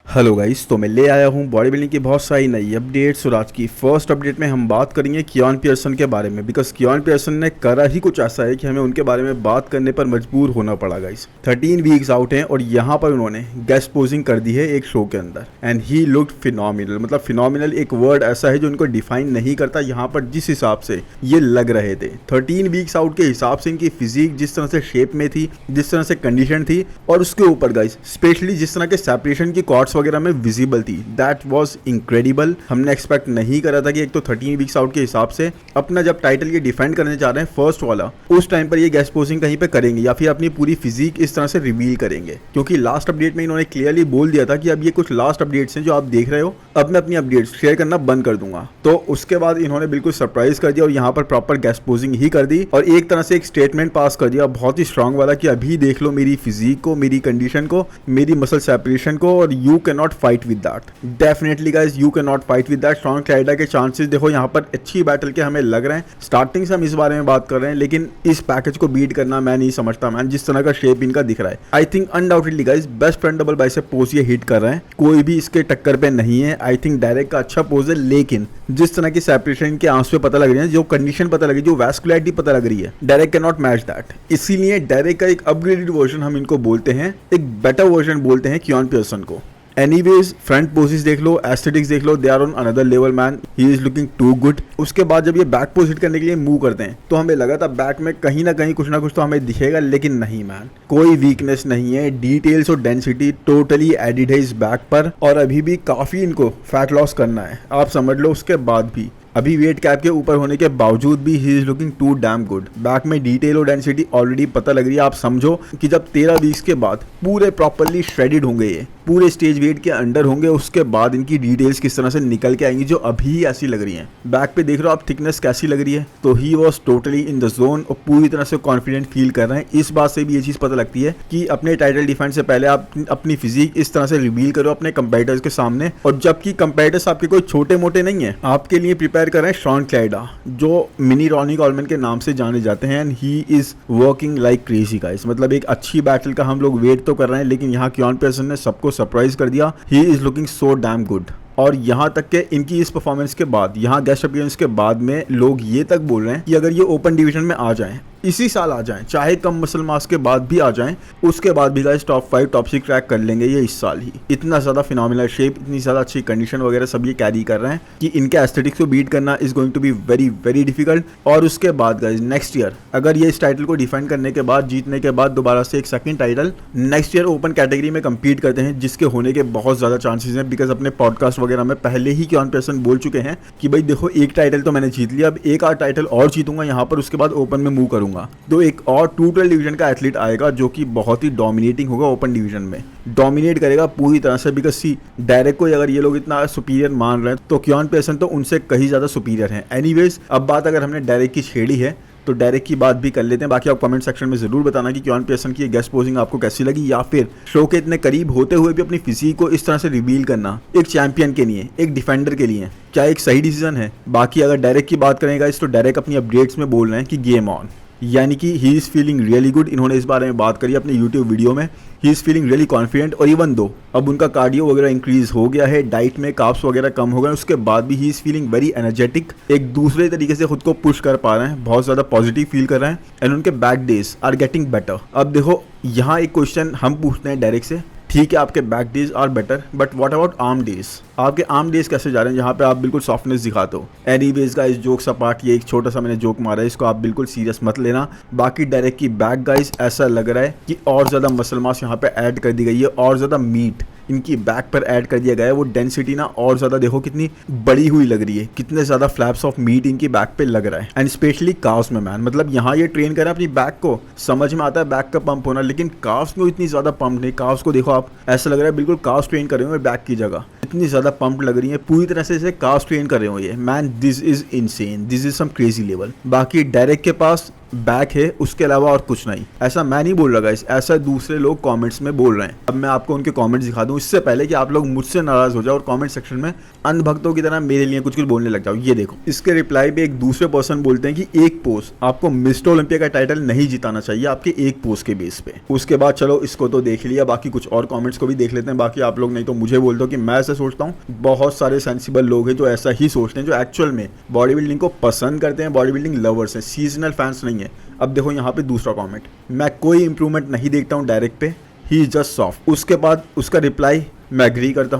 Hello guys, तो मैं ले आया हूँ बॉडी बिल्डिंग की बहुत सारी नई अपडेट्स। और आज की फर्स्ट अपडेट में हम बात करेंगे कियान पियर्सन के बारे में, बिकॉज कियान पियर्सन ने करा ही कुछ ऐसा है कि हमें उनके बारे में बात करने पर मजबूर होना पड़ा गाइस। 13 वीक्स आउट हैं और यहाँ पर उन्होंने गेस्ट पोजिंग कर दी है एक शो के अंदर एंड ही लुक्ड फिनोमिनल। मतलब फिनोमिनल एक वर्ड ऐसा है जो उनको डिफाइन नहीं करता यहाँ पर जिस हिसाब से ये लग रहे थे। 13 वीक्स आउट के हिसाब से इनकी फिजिक जिस तरह से शेप में थी, जिस तरह से कंडीशन थी, और उसके ऊपर गाइस स्पेशली जिस तरह के सेपरेशन की कॉर्ड्स वगैरह में विजिबल थी, दैट वाज इनक्रेडिबल। हमने एक्सपेक्ट नहीं करा था कि एक तो 13 वीक्स आउट के हिसाब से अपना जब टाइटल ये डिफेंड करने जा रहे हैं फर्स्ट वाला, उस टाइम पर ये गेस्ट पोजिंग कहीं पे करेंगे या फिर अपनी पूरी फिजिक इस तरह से रिवील करेंगे। क्योंकि लास्ट अपडेट में इन्होंने क्लियरली बोल दिया था कि अब ये कुछ लास्ट अपडेट्स हैं जो आप देख रहे हो, अब मैं अपनी अपडेट्स शेयर करना बंद कर दूंगा। तो उसके बाद इन्होंने बिल्कुल सरप्राइज कर दिया और यहाँ पर प्रॉपर गेस्ट पोजिंग ही कर दी और एक तरह से एक स्टेटमेंट पास कर दिया बहुत ही स्ट्रांग वाला कि अभी देख लो मेरी फिजिक को, मेरी कंडीशन को, मेरी मसल सेपरेशन को, और you can not fight with that. Definitely guys you can not fight with that. Strong क्लाइडा के चांसेस देखो यहाँ पर अच्छी बैटल के हमें लग रहे हैं। स्टार्टिंग से हम इस बारे में बात कर रहे हैं, लेकिन इस पैकेज को बीट करना मैं नहीं समझता मैन, जिस तरह का शेप इनका दिख रहा है। I think undoubtedly guys best front double bicep pose ये हिट कर रहे हैं, कोई भी इसके टक्कर पे नहीं है। आई थिंक डायरेक्ट का अच्छा पोज है, लेकिन जिस तरह की सेपरेशन के आंसू पे पता लग रही है, जो कंडीशन पता लगी, जो वैस्कुलरिटी पता लग रही है, direct can not match that. इसीलिए डायरेक्ट का एक अपग्रेडेड वर्जन हम इनको बोलते हैं, एक बेटर वर्जन बोलते हैं कियान पियर्सन को। एनीवेज फ्रंट पोजेस देख लो, एस्थेटिक्स देख लो, they are on another level man, he is looking too good. उसके बाद जब ये बैक पोज हिट करने के लिए मूव करते हैं तो हमें लगा था बैक में कहीं ना कहीं कुछ ना कुछ तो हमें दिखेगा, लेकिन नहीं मैन, कोई वीकनेस नहीं है। डिटेल्स और डेंसिटी टोटली एडिड है इस बैक पर, और अभी भी काफ़ी इनको फैट लॉस करना है, आप समझ लो। उसके बाद भी अभी वेट कैप के ऊपर होने के बावजूद भी he is looking too damn good. Back में डिटेल और डेंसिटी ऑलरेडी पता लग रही है। आप समझो कि जब 13 वीक्स के बाद पूरे प्रॉपरली श्रेडिड होंगे, ये पूरे स्टेज वेट के अंडर होंगे, उसके बाद इनकी डिटेल्स किस तरह से निकल के आएंगी जो अभी ऐसी लग रही हैं। बैक पे देख रहे हो आप थिकनेस कैसी लग रही है, तो he was totally in the zone और पूरी तरह से कॉन्फिडेंट फील कर रहे हैं। इस बात से भी ये चीज़ पता लगती है कि अपने टाइटल डिफेंस से पहले आप अपनी फिजिक इस तरह से रिवील करो अपने कंपेटिटर्स के सामने, और जबकि कंपेटिटर्स आपके कोई छोटे मोटे नहीं है, आपके लिए प्रिपेयर कर रहे हैं शॉन क्लाइडा, जो मिनी रॉनी कॉलमैन के नाम से जाने जाते हैं, and he is working like crazy guys. मतलब एक अच्छी बैटल का हम लोग वेट तो कर रहे हैं, लेकिन यहाँ कियान पियर्सन ने सबको सरप्राइज कर दिया। ही is looking so damn good. और यहाँ तक के इनकी इस परफॉर्मेंस के बाद, यहाँ गेस्ट अपीयरेंस के बाद में लोग ये तक बोल रहे हैं कि अगर ये ओपन डिवीजन में आ जाएं, इसी साल आ जाएं, चाहे कम मसल मास के बाद भी आ जाएं, उसके बाद भी गाइस टॉप 5 टॉप 6 क्रैक कर लेंगे ये इस साल ही। इतना ज़्यादा फिनोमिनल शेप, इतनी ज़्यादा अच्छी कंडीशन वगैरह सब ये कैरी कर रहे हैं कि इनके एस्थेटिक्स को बीट करना is going to be very very difficult. और उसके बाद गाइस नेक्स्ट ईयर अगर ये इस टाइटल को डिफेंड करने के बाद, जीतने के बाद दोबारा से एक second title next year open category में कम्पीट करते हैं, जिसके होने के बहुत ज़्यादा चांसेस हैं, बिकॉज अपने पॉडकास्ट वगैरह में पहले ही कियान पियर्सन बोल चुके हैं कि भाई देखो एक टाइटल तो मैंने जीत लिया, अब एक और टाइटल और जीतूंगा यहाँ पर, उसके बाद ओपन में मूव करूंगा। तो एक और 212 डिवीजन का एथलीट आएगा जो कि बहुत ही डोमिनेटिंग होगा ओपन डिवीजन में, डोमिनेट करेगा पूरी तरह से। बिकॉज सी डायरेक्ट को अगर ये लोग इतना सुपीरियर मान रहे हैं तो कियान पियर्सन तो उनसे कहीं ज़्यादा सुपीरियर हैं। एनीवेज अब बात अगर हमने डायरेक्ट की छेड़ी है तो डायरेक्ट की बात भी कर लेते हैं। बाकी आप कमेंट सेक्शन में जरूर बताना कि कियान पियर्सन की गेस्ट पोजिंग आपको कैसी लगी, या फिर शो के इतने करीब होते हुए भी अपनी फिजिक को इस तरह से रिवील करना एक चैंपियन के लिए, एक डिफेंडर के लिए, क्या एक सही डिसीजन है। बाकी अगर डायरेक्ट की बात करेंगे इस तो डायरेक्ट अपनी अपडेट्स में बोल रहे हैं कि गेम ऑन, यानी कि he is feeling really good. इन्होंने इस बारे में बात करी अपने यूट्यूब वीडियो में। He is feeling really confident, और इवन दो अब उनका कार्डियो वगैरह इंक्रीज हो गया है, डाइट में कार्ब्स वगैरह कम हो गए, उसके बाद भी he is feeling very energetic, एक दूसरे तरीके से खुद को पुश कर पा रहे हैं, बहुत ज़्यादा पॉजिटिव फील कर रहे हैं, एंड उनके back days are getting better. अब देखो यहाँ एक क्वेश्चन हम पूछते हैं डायरेक्ट से, ठीक है आपके back days are better, but what about arm days, आपके आर्म डेज कैसे जा रहे हैं जहाँ पे आप बिल्कुल सॉफ्टनेस दिखाते हो। एनीवेज गाइस जोक्स अपार्ट, ये एक छोटा सा मैंने जोक मारा है, इसको आप बिल्कुल सीरियस मत लेना। बाकी डायरेक्ट की बैक गाइस ऐसा लग रहा है कि और ज़्यादा मसल मास यहाँ पे ऐड कर दी गई है, और ज़्यादा मीट इनकी बैक पर ऐड कर दिया गया है। वो डेंसिटी ना और ज़्यादा देखो कितनी बड़ी हुई लग रही है, कितने ज़्यादा फ्लैप्स ऑफ मीट इनकी बैक पे लग रहा है, एंड स्पेशली काफ्स में मैन। मतलब यहाँ ये ट्रेन करें अपनी बैक को, समझ में आता है बैक का पंप होना, लेकिन काफ्स में इतनी ज़्यादा पंप नहीं। काफ्स को देखो आप, ऐसा लग रहा है बिल्कुल काफ्स ट्रेन कर रहे हो बैक की जगह, इतनी ज़्यादा पंप लग रही है, पूरी तरह से इसे काफ्स ट्रेन कर रहे हो ये man. This is insane, this is some crazy level. बाकी डायरेक्ट के पास बैक है, उसके अलावा और कुछ नहीं। ऐसा मैं नहीं बोल रहा गाइस, ऐसा दूसरे लोग कमेंट्स में बोल रहे हैं। अब मैं आपको उनके कमेंट्स दिखा दूं इससे पहले कि आप लोग मुझसे नाराज हो जाओ और कमेंट सेक्शन में अंधभक्तों की तरह मेरे लिए कुछ कुछ बोलने लग जाओ। ये देखो, इसके रिप्लाई पे एक दूसरे पर्सन बोलते हैं कि एक पोस्ट आपको मिस्टर ओलंपिया का टाइटल नहीं जिताना चाहिए आपके एक पोस्ट के बेस पे। उसके बाद चलो इसको तो देख लिया, बाकी कुछ और कमेंट्स को भी देख लेते हैं। बाकी आप लोग नहीं तो मुझे बोल दो कि मैं ऐसा सोचता हूँ। बहुत सारे सेंसिबल लोग हैं जो ऐसा ही सोचते हैं, जो एक्चुअल में बॉडी बिल्डिंग को पसंद करते हैं, बॉडी बिल्डिंग लवर्स हैं, सीजनल फैंस नहीं है। अब देखो यहाँ पे दूसरा कमेंट, मैं कोई इंप्रूवमेंट नहीं देखता हूँ डायरेक्ट पे, ही इज जस्ट सॉफ्ट। उसके बाद उसका रिप्लाई, मैं एग्री करता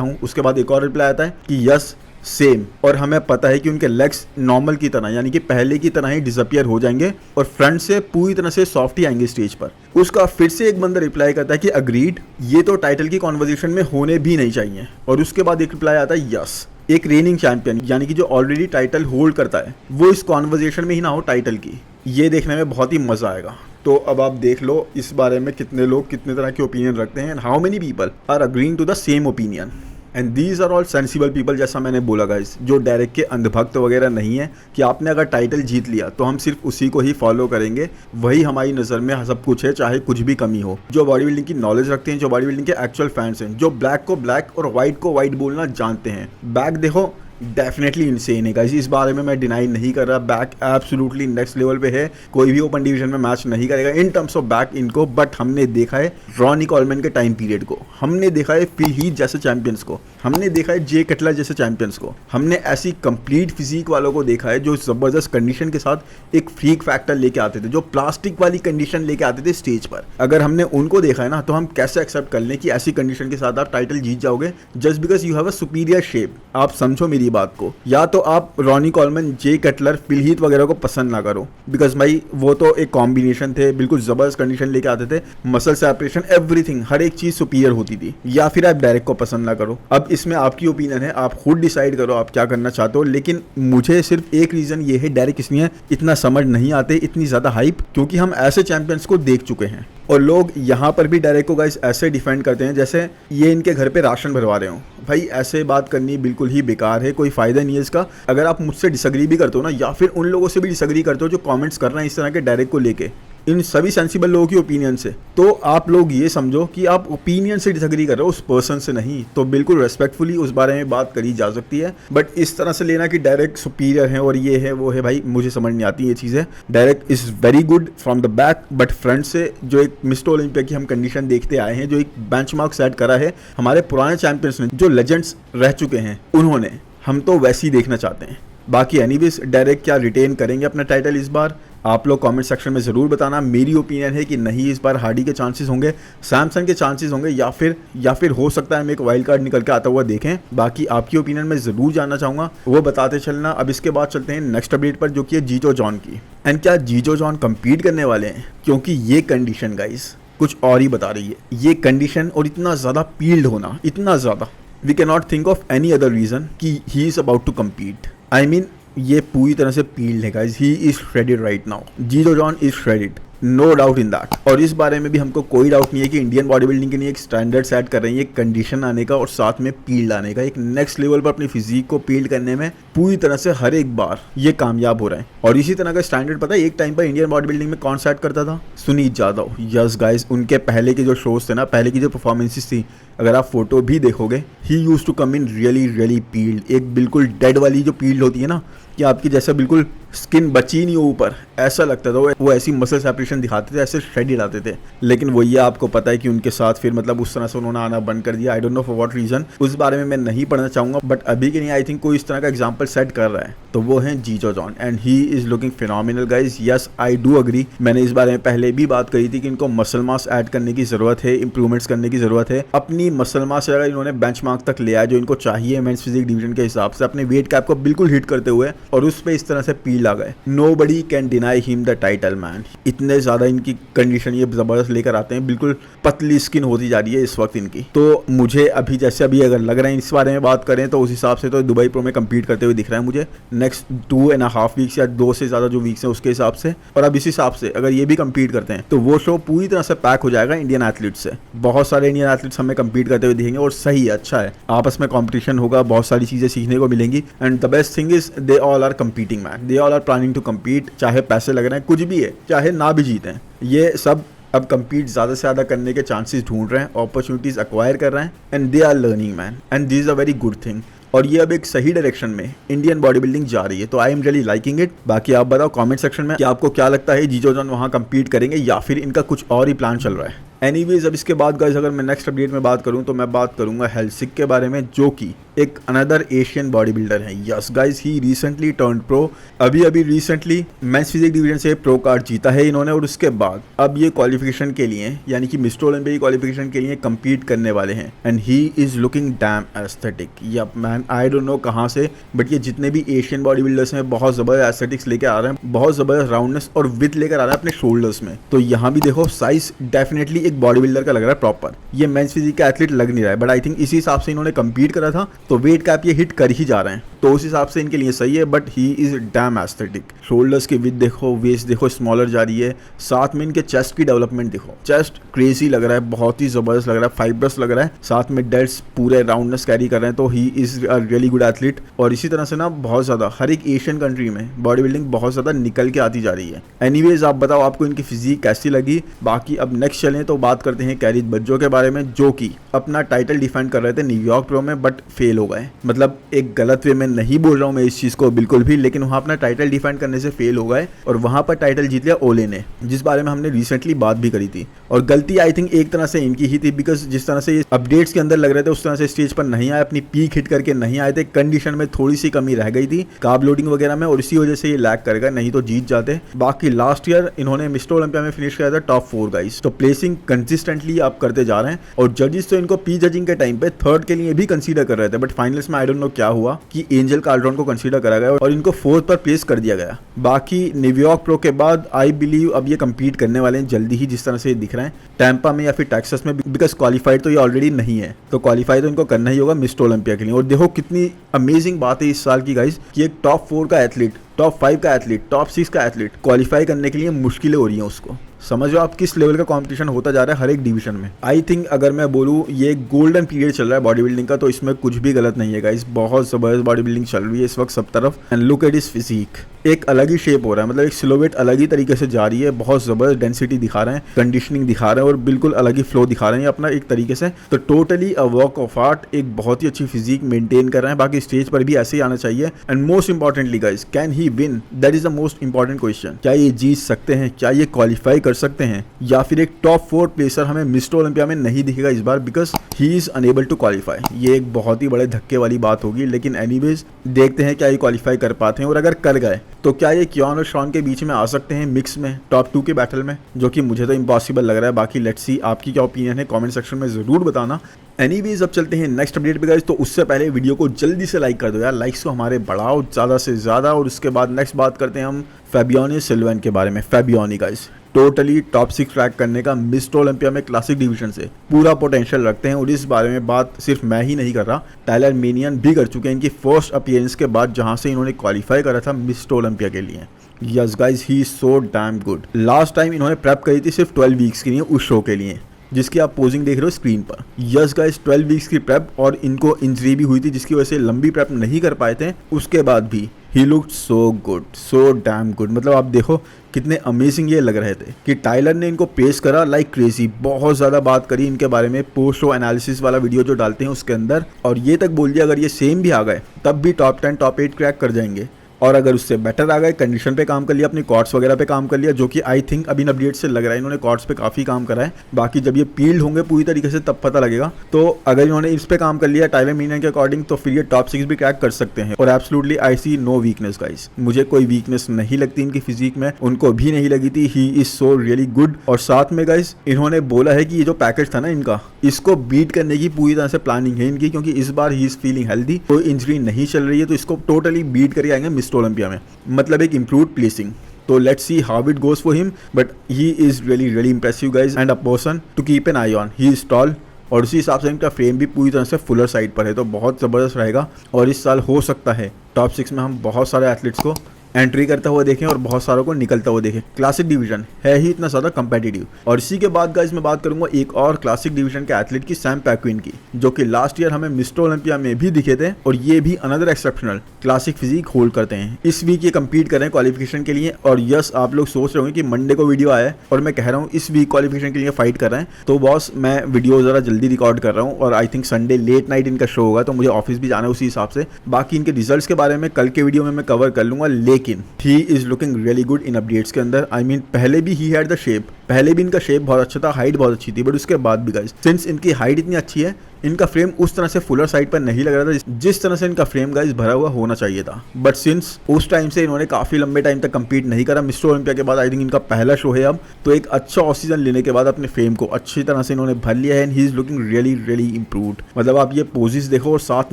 हूँ। उसके बाद एक और रिप्लाई आता है कि यस सेम, और हमें पता है कि उनके लेग्स नॉर्मल की तरह यानी कि पहले की तरह ही डिसअपियर हो जाएंगे और फ्रंट से पूरी तरह से सॉफ्ट ही आएंगे स्टेज पर। उसका फिर से एक बंदा रिप्लाई करता है कि अग्रीड, ये तो टाइटल की कॉन्वर्जेशन में होने भी नहीं चाहिए। और उसके बाद एक रिप्लाई आता है यस, एक रेनिंग चैंपियन यानी कि जो ऑलरेडी टाइटल होल्ड करता है वो इस कॉन्वर्जेशन में ही ना हो टाइटल की। ये देखने में बहुत ही मजा आएगा। तो अब आप देख लो इस बारे में कितने लोग कितने तरह के ओपिनियन रखते हैं, and how many people are agreeing to the same opinion, and these are all sensible people. जैसा मैंने बोला गाइस, जो डायरेक्ट के अंधभक्त वगैरह नहीं है कि आपने अगर टाइटल जीत लिया तो हम सिर्फ उसी को ही फॉलो करेंगे, वही हमारी नज़र में सब कुछ है, चाहे कुछ भी कमी हो। जो बॉडी बिल्डिंग की नॉलेज रखते हैं, जो बॉडी बिल्डिंग के एक्चुअल फैंस हैं, जो ब्लैक को ब्लैक और वाइट को वाइट बोलना जानते हैं। बैक देखो डेफिनेटली इनसेन है गाइस, इस बारे में मैं डिनाई नहीं कर रहा। बैक एब्सोल्युटली नेक्स्ट लेवल पे है, कोई भी ओपन डिवीजन में मैच नहीं करेगा इन टर्म्स ऑफ बैक इनको। बट हमने देखा है रॉनी कॉलमैन के टाइम पीरियड को, हमने देखा है फिल हीथ जैसे चैंपियंस को, हमने देखा है जे कटलर जैसे चैंपियंस को, हमने ऐसी कंप्लीट फिजिक वालों को देखा है जो जबरदस्त कंडीशन के साथ एक फ्रीक फैक्टर लेके आते थे, जो प्लास्टिक वाली कंडीशन लेके आते थे स्टेज पर। अगर हमने उनको देखा है ना, तो हम कैसे एक्सेप्ट कर लें कि ऐसी कंडीशन के साथ आप टाइटल जीत जाओगे just because you have a superior shape. आप समझो मेरी बात को, या तो आप रॉनी कॉलमैन, जे कटलर, फिल हीथ वगैरह को पसंद ना करो बिकॉज भाई वो तो एक कॉम्बिनेशन थे, बिल्कुल जबरदस्त कंडीशन लेके आते थे, मसल सेपरेशन एवरीथिंग, हर एक चीज सुपीरियर होती थी। या फिर आप डायरेक्ट को पसंद ना करो। अब इसमें आपकी ओपिनियन है, आप खुद डिसाइड करो आप क्या करना चाहते हो। लेकिन मुझे सिर्फ एक रीजन ये है, डायरेक्ट इसलिए इतना समझ नहीं आते, इतनी ज्यादा हाइप, क्योंकि हम ऐसे चैंपियंस को देख चुके हैं। और लोग यहाँ पर भी डायरेक्ट को गाइस ऐसे डिफेंड करते हैं जैसे ये इनके घर पे राशन भरवा रहे हो। भाई ऐसे बात करनी बिल्कुल ही बेकार है, कोई फायदा नहीं है इसका। अगर आप मुझसे डिसएग्री भी करते हो ना, या फिर उन लोगों से भी डिसएग्री करते हो जो कमेंट्स कर रहे हैं इस तरह के डायरेक्ट को लेके, इन सभी सेंसिबल लोगों की ओपिनियन से, तो आप लोग ये समझो कि आप ओपिनियन से डिसएग्री कर रहे हो, उस पर्सन से नहीं। तो बिल्कुल रेस्पेक्टफुली उस बारे में बात करी जा सकती है, बट इस तरह से लेना कि डायरेक्ट सुपीरियर है और ये है वो है, भाई मुझे समझ नहीं आती ये चीज़ें। Direct is very good from the back, but front से जो एक मिस्टर ओलंपिया की हम कंडीशन देखते आए हैं, जो एक बेंचमार्क सेट करा है हमारे पुराने चैंपियंस ने, जो लेजेंड्स रह चुके हैं उन्होंने, हम तो वैसे ही देखना चाहते हैं। बाकी एनीवेज डायरेक्ट क्या रिटेन करेंगे अपना टाइटल इस बार, आप लोग कमेंट सेक्शन में ज़रूर बताना। मेरी ओपिनियन है कि नहीं, इस बार हार्डी के चांसेस होंगे, सैमसन के चांसेस होंगे, या फिर हो सकता है हम एक वाइल्ड कार्ड निकल के आता हुआ देखें। बाकी आपकी ओपिनियन मैं ज़रूर जानना चाहूँगा, वो बताते चलना। अब इसके बाद चलते हैं नेक्स्ट अपडेट पर, जो कि है जीजो जॉन की। एंड क्या जीजो जॉन कम्पीट करने वाले हैं? क्योंकि ये कंडीशन गाइस कुछ और ही बता रही है। ये कंडीशन और इतना ज़्यादा पील्ड होना, इतना ज़्यादा, we can not think of any other reason कि he is about to compete. I mean ये पूरी तरह से पील्ड है guys, he is shredded right now, Jijo John is shredded, no doubt in that. और इस बारे में भी हमको कोई डाउट नहीं है कि इंडियन बॉडी बिल्डिंग के लिए एक स्टैंडर्ड सेट कर रही है, एक कंडीशन आने का और साथ में पील्ड आने का, एक नेक्स्ट लेवल पर अपनी फिजिक को पील्ड करने में पूरी तरह से हर एक बार ये कामयाब हो रहा है। और इसी तरह का स्टैंडर्ड पता है एक टाइम पर इंडियन बॉडी बिल्डिंग में कौन सेट करता था? सुनीत यादव। यस गाइस, उनके पहले के जो शोज थे ना, पहले की जो परफॉर्मेंसेस थी, अगर आप फोटो भी देखोगे, he use to come in really peeled, एक बिल्कुल डेड वाली जो पील्ड होती है ना, कि आपकी जैसा बिल्कुल स्किन बची नहीं हो ऊपर, ऐसा लगता था। वो ऐसी मसल सेपरेशन दिखाते थे, ऐसे श्रेडेड आते थे। लेकिन वो ये आपको पता है कि उनके साथ फिर मतलब उस तरह से उन्होंने आना बंद कर दिया। I don't know for what reason, उस बारे में मैं नहीं पढ़ना चाहूँगा। बट अभी के लिए आई थिंक कोई इस तरह का एग्जाम्पल सेट कर रहा है, तो वो है Jijo John, and he is looking phenomenal guys. Yes, I do agree, मैंने इस बारे में पहले भी बात करी थी कि इनको मसल मास ऐड करने की जरूरत है, इंप्रूवमेंट्स करने की जरूरत है। अपनी मसल मास अगर इन्होंने बेंचमार्क तक ले आया जो इनको चाहिए मेंस फिजिक डिवीजन के हिसाब से, अपने वेट कैप को बिल्कुल हिट करते हुए, और उस पे इस तरह से पील आ गए, nobody can deny him the title man. इतने ज्यादा इनकी कंडीशन ये जबरदस्त लेकर आते हैं, बिल्कुल पतली स्किन होती जा रही है इस वक्त इनकी। तो मुझे अभी जैसे अभी अगर लग रहा है इस बारे में बात करें, तो उस हिसाब से तो दुबई प्रो में कम्पीट करते हुए दिख रहा है मुझे नेक्स्ट 2.5 वीक्स या 2 से ज़्यादा जो वीक्स हैं उसके हिसाब से। और अब इस हिसाब से अगर ये भी कम्पीट करते हैं तो वो शो पूरी तरह से पैक हो जाएगा इंडियन एथलीट से। बहुत सारे इंडियन एथलीट्स हमें कम्पीट करते हुए दिखेंगे, और सही है, अच्छा है, आपस में कंपटीशन होगा, बहुत सारी चीजें सीखने को मिलेंगी। And the best thing is they all are competing man, they all are planning to compete, चाहे पैसे लग रहे हैं, कुछ भी है, चाहे ना भी जीतें, ये सब अब compete ज़्यादा से ज़्यादा करने के चांसेस ढूंढ रहे हैं, अपॉर्चुनिटीज़ एक्वायर कर रहे हैं, and they are learning man, and this is a very good thing. और ये अब एक सही डायरेक्शन में इंडियन बॉडी बिल्डिंग जा रही है, तो I am really liking it. बाकी आप बताओ कमेंट सेक्शन में कि आपको क्या लगता है, जीजो जॉन वहाँ compete करेंगे या फिर इनका कुछ और ही प्लान चल रहा है। एनीवेज, अब इसके बाद गाइस अगर मैं नेक्स्ट अपडेट में बात करूं तो मैं बात करूंगा हेल्सिक के बारे में, जो कि एक अनदर एशियन बॉडी बिल्डर है। यस गाइस, ही रिसेंटली टर्न प्रो, अभी रिसेंटली मेंस फिजिक डिवीजन से प्रो कार्ड जीता है इन्होंने, और उसके बाद अब ये क्वालिफिकेशन के लिए यानी कि मिस्टर ओलंपिया की क्वालिफिकेशन के लिए compete करने वाले हैं। And he is looking damn aesthetic. Yup man, I don't know कहाँ से, बट ये जितने भी एशियन बॉडी बिल्डर्स हैं बहुत जबरदस्त एस्थेटिक्स लेके आ रहे हैं, बहुत जबरदस्त राउंडनेस और विथ लेकर आ रहा है अपने शोल्डर्स में। तो यहाँ भी देखो साइज डेफिनेटली एक बॉडी बिल्डर का लग रहा है प्रॉपर, ये मेंस फिजिक का एथलीट लग नहीं रहा है, बट आई थिंक इसी हिसाब से इन्होंने compete करा था तो वेट कैप ये हिट कर ही जा रहे हैं, तो उस हिसाब से इनके लिए सही है। But he is damn aesthetic, shoulders की विथ देखो, वेस्ट देखो स्मॉलर जा रही है, साथ में इनके चेस्ट की डेवलपमेंट देखो, चेस्ट क्रेजी लग रहा है, बहुत ही जबरदस्त लग रहा है, फाइब्रस लग रहा है, साथ में डेल्ट्स पूरे राउंडनेस कैरी कर रहे हैं, तो he is a really good athlete. और इसी तरह से ना बहुत ज्यादा हर एक एशियन कंट्री में बॉडी बिल्डिंग बहुत ज्यादा निकल के आती जा रही है। एनीवेज, आप बताओ आपको इनकी फिजिक कैसी लगी। बाकी अब नेक्स्ट चलें तो बात करते हैं कैरिज बज्जो के बारे में, जो कि अपना टाइटल डिफेंड कर रहे थे न्यूयॉर्क प्रो में, बट फेल हो गए। मतलब एक गलत वे में नहीं बोल रहा हूँ मैं इस चीज को बिल्कुल भी, लेकिन वहाँ अपना टाइटल डिफेंड करने से फेल हो गए और वहाँ पर टाइटल जीत लिया ओले ने, जिस बारे में हमने रिसेंटली बात भी करी थी। और गलती आई थिंक एक तरह से इनकी ही थी, बिकॉज जिस तरह से अपडेट्स के अंदर लग रहे थे उस तरह से स्टेज पर नहीं आए, अपनी पीक हिट करके नहीं आए थे, कंडीशन में थोड़ी सी कमी रह गई थी, कार्ब लोडिंग वगैरह में, और इसी वजह से ये लैग कर गए, नहीं तो जीत जाते। बाकी लास्ट ईयर इन्होंने मिस्टर ओलंपिया में फिनिश किया था टॉप 4 गाइस, तो प्लेसिंग कंसिस्टेंटली आप करते जा रहे हैं। और जजेस तो इनको पी जजिंग के टाइम पे थर्ड के लिए भी कंसीडर कर रहे थे, बट फाइनल्स में आई डोंट नो क्या हुआ कि एंजल कार्ड्रॉन को कंसीडर करा गया और इनको 4th पर प्लेस कर दिया गया। बाकी न्यूयॉर्क प्रो के बाद आई बिलीव अब ये compete करने वाले हैं जल्दी ही, जिस तरह से दिख रहे हैं टैंपा में या फिर टेक्सास में, बिकॉज क्वालिफाइड तो ये ऑलरेडी नहीं है, तो क्वालिफाई तो इनको करना ही होगा मिस्टर ओलंपिया के लिए। और देखो कितनी अमेजिंग बात है इस साल की गाइस कि एक टॉप 4 का एथलीट, टॉप 5 का एथलीट, टॉप 6 का एथलीट क्वालिफाई करने के लिए मुश्किलें हो रही हैं उसको। समझो आप किस लेवल का कंपटीशन होता जा रहा है हर एक डिवीजन में। आई थिंक अगर मैं बोलूँ ये गोल्डन पीरियड चल रहा है बॉडी बिल्डिंग का, तो इसमें कुछ भी गलत नहीं है गाइस, बहुत जबरदस्त बॉडी बिल्डिंग चल रही है इस वक्त सब तरफ। And look at his physique, एक अलग ही शेप हो रहा है, मतलब एक सिलोवेट अलग ही तरीके से जा रही है, बहुत जबरदस्त डेंसिटी दिखा रहे हैं, कंडीशनिंग दिखा रहे हैं और बिल्कुल अलग ही फ्लो दिखा रहे हैं अपना एक तरीके से। तो totally a work of art, एक बहुत ही अच्छी फिजिक मेंटेन कर रहे हैं। बाकी स्टेज पर भी ऐसे ही आना चाहिए। And most importantly guys, can he win, that is the most important question. क्या ये जीत सकते हैं, क्या ये क्वालिफाई कर सकते हैं, या फिर एक टॉप 4 प्लेसर हमें मिस्टर ओलंपिया में नहीं दिखेगा इस बार, because he is unable to qualify. ये एक बहुत ही बड़े धक्के वाली बात होगी, लेकिन एनीवेज देखते हैं क्या ये क्वालिफाई कर पाते हैं, और अगर कर गए तो क्या ये कियान और शॉन के बीच में आ सकते हैं मिक्स में टॉप 2 के बैटल में, जो कि मुझे तो इम्पॉसिबल लग रहा है। बाकी लेट्स सी आपकी क्या ओपिनियन है, कमेंट सेक्शन में जरूर बताना। एनीवेज, अब चलते हैं नेक्स्ट अपडेट पे गाइस, तो उससे पहले वीडियो को जल्दी से लाइक कर दो यार, लाइक्स को हमारे बढ़ाओ ज़्यादा से ज़्यादा। और उसके बाद नेक्स्ट बात करते हैं हम फैबियानी सिल्वेन के बारे में। फैबियानी गाइस टोटली टॉप 6 ट्रैक करने का मिस्टर ओलंपिया में क्लासिक डिवीजन से पूरा पोटेंशियल रखते हैं, और इस बारे में बात सिर्फ मैं ही नहीं कर रहा, टाइलर मेनियन भी कर चुके हैं इनकी फर्स्ट अपीयरेंस के बाद, जहां से इन्होंने क्वालिफाई करा था मिस्टर ओलंपिया के लिए। Yes guys, he is so damn good. Last time इन्होंने प्रेप करी थी सिर्फ 12 वीक्स के लिए उस शो के लिए, जिसकी आप पोजिंग देख रहे हो स्क्रीन पर। यस गाइस, 12 वीक्स की प्रेप, और इनको इंजरी भी हुई थी जिसकी वजह से लंबी प्रेप नहीं कर पाए थे। उसके बाद भी he looked so good, so damn good. मतलब आप देखो कितने अमेजिंग ये लग रहे थे कि टाइलर ने इनको पेश करा लाइक क्रेजी। बहुत ज़्यादा बात करी इनके बारे में पोस्ट शो एनालिसिस वाला वीडियो जो डालते हैं उसके अंदर, और ये तक बोल दिया अगर ये सेम भी आ गए तब भी टॉप 10 टॉप 8 क्रैक कर जाएंगे। और अगर उससे बेटर आ गए, कंडीशन पे काम कर लिया, अपनी कॉर्ड्स वगैरह पे काम कर लिया, जो कि आई थिंक अभी इन अपडेट से लग रहा है इन्होंने कॉर्ड्स पे काफ़ी काम करा है। बाकी जब ये पील्ड होंगे पूरी तरीके से तब पता लगेगा। तो अगर इन्होंने इस पे काम कर लिया टाइलर मेनियन के अकॉर्डिंग, तो फिर ये टॉप 6 भी क्रैक कर सकते हैं। और absolutely I see no weakness guys, मुझे कोई वीकनेस नहीं लगती इनकी फिजिक में, उनको भी नहीं लगी थी। He is so really good. और साथ में गाइस इन्होंने बोला है कि ये जो पैकेज था ना इनका, इसको बीट करने की पूरी तरह से प्लानिंग है इनकी, क्योंकि इस बार ही इज फीलिंग हेल्दी, कोई इंजरी नहीं चल रही है, तो इसको टोटली बीट करके आएंगे मिस्टर ओलंपिया में, मतलब एक इम्प्रूव प्लेसिंग। तो let's see how it goes for him, but he is really impressive guys and a person to keep an eye on. He is tall, और उसी हिसाब से इनका फ्रेम भी पूरी तरह से फुलर साइड पर है, तो बहुत ज़बरदस्त रहेगा। और इस साल हो सकता है टॉप 6 में हम बहुत सारे एथलीट्स को एंट्री करता हुआ देखें और बहुत सारों को निकलता हुआ देखें। क्लासिक डिवीजन है ही इतना ज़्यादा कंपेटिटिव। और इसी के बाद गाइस मैं बात करूंगा एक और क्लासिक डिवीजन के एथलीट की, सैम पैक्विन की, जो कि लास्ट ईयर हमें मिस्टर ओलंपिया में भी दिखे थे और ये भी another exceptional classic physique hold करते हैं। इस वीक ये कंपीट कर रहे हैं क्वालिफिकेशन के लिए। और यस, आप लोग सोच रहे होंगे कि मंडे को वीडियो आया है और मैं कह रहा हूँ इस वीक क्वालिफिकेशन के लिए फाइट कर रहे हैं, तो बॉस मैं वीडियो ज़रा जल्दी रिकॉर्ड कर रहा हूँ और I think Sunday late night इनका शो होगा, तो मुझे ऑफिस भी जाना है उसी हिसाब से। बाकी इनके रिजल्ट्स के बारे में कल के वीडियो में मैं कवर कर लूंगा, लेकिन ही is looking really good in updates के अंदर। आई मीन पहले भी ही हैड द शेप, पहले भी इनका शेप बहुत अच्छा था, हाइट बहुत अच्छी थी, बट उसके बाद भी गाइस सिंस इनकी हाइट इतनी अच्छी है, इनका फ्रेम उस तरह से फुलर साइड पर नहीं लग रहा था जिस तरह से इनका फ्रेम गाइस भरा हुआ होना चाहिए था। बट सिंस उस टाइम से इन्होंने काफी लंबे टाइम तक कंपीट नहीं करा, मिस्टर ओलंपिया के बाद आई थिंक इनका पहला शो है अब, तो एक अच्छा ऑफ सीजन लेने के बाद अपने फ्रेम को अच्छी तरह से इन्होंने भर लिया है and he is looking really really improved. मतलब आप ये पोजेस देखो और साथ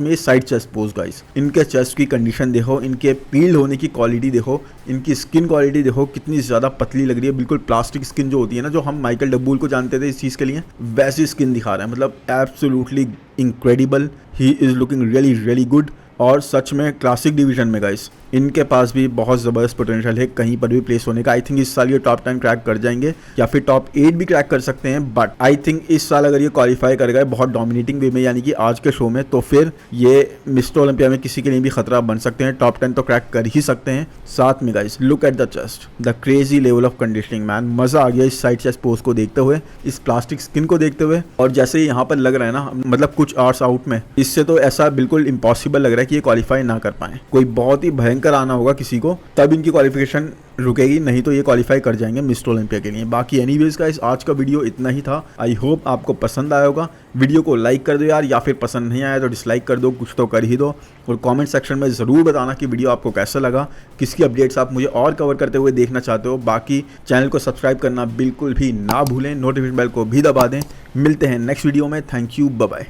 में साइड चेस्ट पोज गाइस, इनके चेस्ट की कंडीशन देखो, इनके पील्ड होने की क्वालिटी देखो, इनकी स्किन क्वालिटी देखो कितनी ज्यादा पतली लग रही है, बिल्कुल प्लास्टिक स्किन जो होती है ना, जो हम माइकल डब्बूल को जानते थे इस चीज के लिए, वैसी स्किन दिखा रहा है। मतलब absolutely incredible, he is looking really really good। और सच में क्लासिक डिवीजन में गाइस इनके पास भी बहुत ज़बरदस्त पोटेंशियल है कहीं पर भी प्लेस होने का। आई थिंक इस साल ये टॉप 10 क्रैक कर जाएंगे या फिर टॉप 8 भी क्रैक कर सकते हैं, बट आई थिंक इस साल अगर ये क्वालिफाई कर गए बहुत डोमिनेटिंग वे में, यानी कि आज के शो में, तो फिर ये मिस्टर ओलंपिया में किसी के लिए भी खतरा बन सकते हैं, टॉप 10 तो क्रैक कर ही सकते हैं। साथ में guys look at the chest, the crazy level of conditioning man, मज़ा आ गया इस साइड चेस्ट पोज को देखते हुए, इस प्लास्टिक स्किन को देखते हुए। और जैसे यहाँ पर लग रहा है ना, मतलब कुछ आवर्स आउट में, इससे तो ऐसा बिल्कुल इम्पॉसिबल लग रहा है कि ये क्वालिफाई ना कर पाए। कोई बहुत ही भयंकर आना होगा किसी को, तब इनकी क्वालिफिकेशन रुकेगी, नहीं तो ये क्वालिफाई कर जाएंगे मिस्टर ओलंपिया के लिए। बाकी एनीवेज गाइस आज का वीडियो इतना ही था, आई होप आपको पसंद आया होगा। वीडियो को लाइक कर दो यार, या फिर पसंद नहीं आया तो डिसलाइक कर दो, कुछ तो कर ही दो। और कमेंट सेक्शन में ज़रूर बताना कि वीडियो आपको कैसा लगा, किसकी अपडेट्स आप मुझे और कवर करते हुए देखना चाहते हो। बाकी चैनल को सब्सक्राइब करना बिल्कुल भी ना भूलें, नोटिफिकेशन बेल को भी दबा दें। मिलते हैं नेक्स्ट वीडियो में, थैंक यू, बाय बाय।